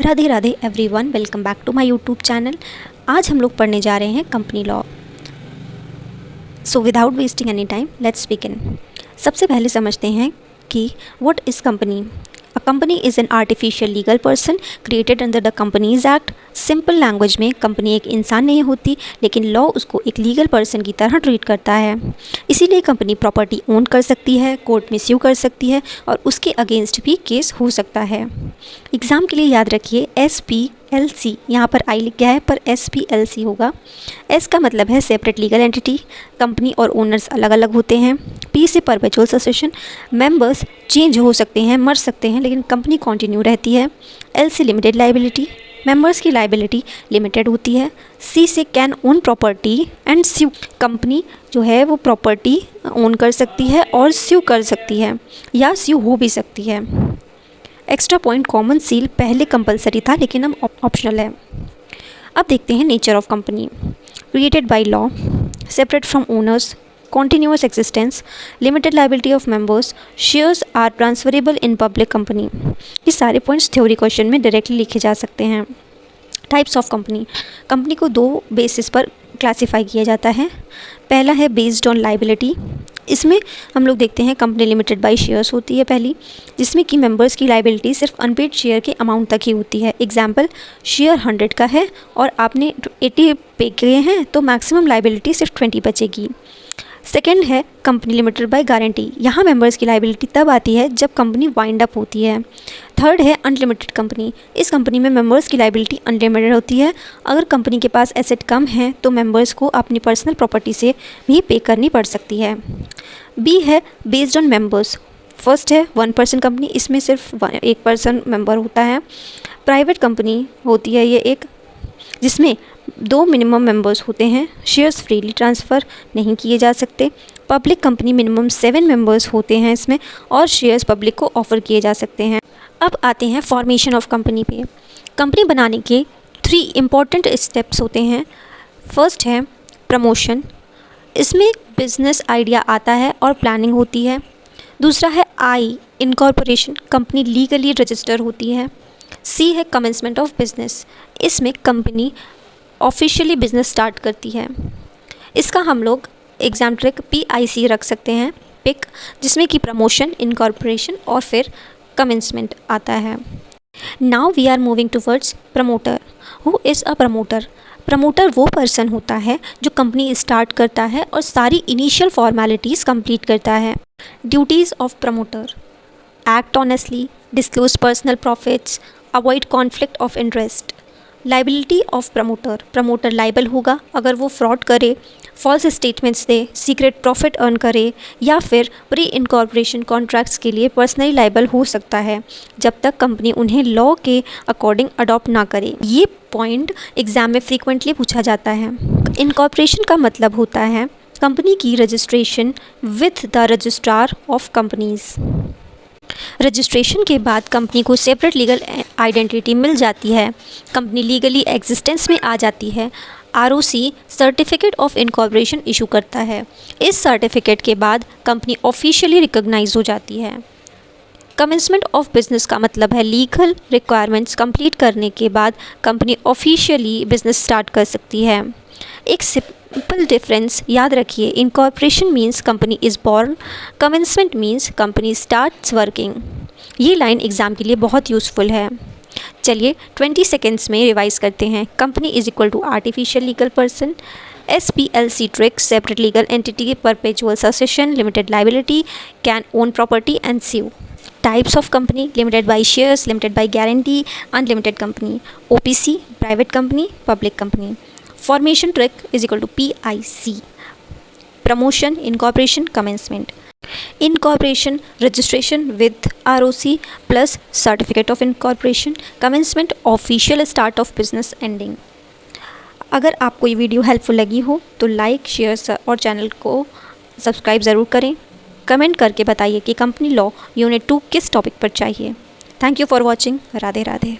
Radhe Radhe everyone, welcome back to my YouTube channel. आज हम लोग पढ़ने जा रहे हैं company law. So without wasting any time let's begin. सबसे पहले समझते हैं कि what is company. A company is an artificial legal person created under the companies act. Simple language में कंपनी एक इंसान नहीं होती, लेकिन लॉ उसको एक लीगल पर्सन की तरह ट्रीट करता है। इसीलिए कंपनी प्रॉपर्टी ओन कर सकती है, कोर्ट में स्यू कर सकती है और उसके अगेंस्ट भी केस हो सकता है। एग्ज़ाम के लिए याद रखिए SPLC, यहाँ पर आई लिख गया है पर SPLC होगा। S का मतलब है सेपरेट लीगल एंटिटी, कंपनी और ओनर्स अलग अलग होते हैं। P से परपेचुअल सक्सेशन, मेंबर्स चेंज हो सकते हैं, मर सकते हैं, लेकिन कंपनी कंटिन्यू रहती है। L से लिमिटेड लाइबिलिटी, मेंबर्स की लाइबिलिटी लिमिटेड होती है। C से can own property and sue, company जो है वो प्रॉपर्टी ओन कर सकती है और स्यू कर सकती है या स्यू हो भी सकती है। एक्स्ट्रा पॉइंट कॉमन सील पहले कंपलसरी था, लेकिन अब ऑप्शनल है। अब देखते हैं nature of company. Created by law, separate from owners, continuous existence, limited liability of members, shares are transferable in public company। ये सारे पॉइंट्स थ्योरी क्वेश्चन में डायरेक्टली लिखे जा सकते हैं। टाइप्स ऑफ कंपनी, कंपनी को दो बेसिस पर क्लासीफाई किया जाता है। पहला है बेस्ड ऑन लाइबिलिटी। इसमें हम लोग देखते हैं कंपनी लिमिटेड बाय शेयर्स होती है पहली, जिसमें कि मेंबर्स की लाइबिलिटी सिर्फ अनपेड शेयर के अमाउंट तक ही होती है। एग्जांपल, शेयर 100 का है और आपने 80 पे किए हैं तो मैक्सिमम लाइबिलिटी सिर्फ 20 बचेगी। सेकेंड है कंपनी लिमिटेड बाय गारंटी। यहाँ मेंबर्स की लाइबिलिटी तब आती है जब कंपनी वाइंड अप होती है। थर्ड है अनलिमिटेड कंपनी। इस कंपनी में मेंबर्स की लाइबिलिटी अनलिमिटेड होती है। अगर कंपनी के पास एसेट कम है तो मेंबर्स को अपनी पर्सनल प्रॉपर्टी से भी पे करनी पड़ सकती है। बी है बेस्ड ऑन मेंबर्स। फर्स्ट है 1% कंपनी, इसमें सिर्फ 1% मेंबर होता है। प्राइवेट कंपनी होती है ये एक, जिसमें 2 मिनिमम मेंबर्स होते हैं। शेयर्स फ्रीली ट्रांसफ़र नहीं किए जा सकते। पब्लिक कंपनी मिनिमम 7 मेंबर्स होते हैं इसमें और शेयर्स पब्लिक को ऑफर किए जा सकते हैं। अब आते हैं फॉर्मेशन ऑफ कंपनी पे। कंपनी बनाने के 3 इम्पॉर्टेंट स्टेप्स होते हैं। फर्स्ट है प्रमोशन, इसमें बिजनेस आइडिया आता है और प्लानिंग होती है। दूसरा है इनकॉर्पोरेशन, कंपनी लीगली रजिस्टर होती है। C है कमेंसमेंट ऑफ बिजनेस, इसमें कंपनी ऑफिशियली बिजनेस स्टार्ट करती है। इसका हम लोग एग्जाम ट्रिक PIC रख सकते हैं, पिक, जिसमें कि प्रमोशन, इनकॉर्पोरेशन और फिर कमेंसमेंट आता है। Now we are moving towards promoter. Who is a promoter? Promoter वो पर्सन होता है जो कंपनी स्टार्ट करता है और सारी इनिशियल फॉर्मेलिटीज़ कंप्लीट करता है। Duties of promoter: act honestly, disclose personal profits, avoid conflict of interest. Liability of promoter: promoter liable होगा अगर वो फ्रॉड करे, फॉल्स स्टेटमेंट्स दे, सीक्रेट प्रॉफिट अर्न करे या फिर प्री इनकॉर्पोरेशन कॉन्ट्रैक्ट्स के लिए पर्सनली लाइबल हो सकता है जब तक कंपनी उन्हें लॉ के अकॉर्डिंग अडॉप्ट ना करे। ये पॉइंट एग्जाम में फ्रीक्वेंटली पूछा जाता है। इनकॉर्पोरेशन का मतलब होता है कंपनी की registration with the registrar of companies. Registration के बाद कंपनी को सेपरेट लीगल आइडेंटिटी मिल जाती है, कंपनी लीगली एग्जिस्टेंस में आ जाती है। ROC certificate of incorporation issue करता है। इस सर्टिफिकेट के बाद कंपनी ऑफिशियली रिकॉग्नाइज हो जाती है। कमेंसमेंट ऑफ बिजनेस का मतलब है लीगल रिक्वायरमेंट्स कंप्लीट करने के बाद कंपनी ऑफिशियली बिजनेस स्टार्ट कर सकती है। एक सिंपल डिफरेंस याद रखिए, incorporation means company is born, commencement means company starts working. ये लाइन एग्जाम के लिए बहुत यूज़फुल है। चलिए 20 सेकेंड्स में रिवाइज करते हैं। Company is equal to artificial legal person, SPLC trick, separate legal entity, perpetual succession, limited liability, can own property and sue. Types of company: limited by shares, limited by guarantee, unlimited company, OPC private company, public company. Formation trick is equal to PIC। Promotion, incorporation, commencement. Incorporation registration with ROC plus certificate of incorporation, commencement official start of business ending. अगर आपको ये video helpful लगी हो तो like, share और channel को subscribe ज़रूर करें। कमेंट करके बताइए कि कंपनी लॉ यूनिट 2 किस टॉपिक पर चाहिए। Thank you for watching. Radhe Radhe.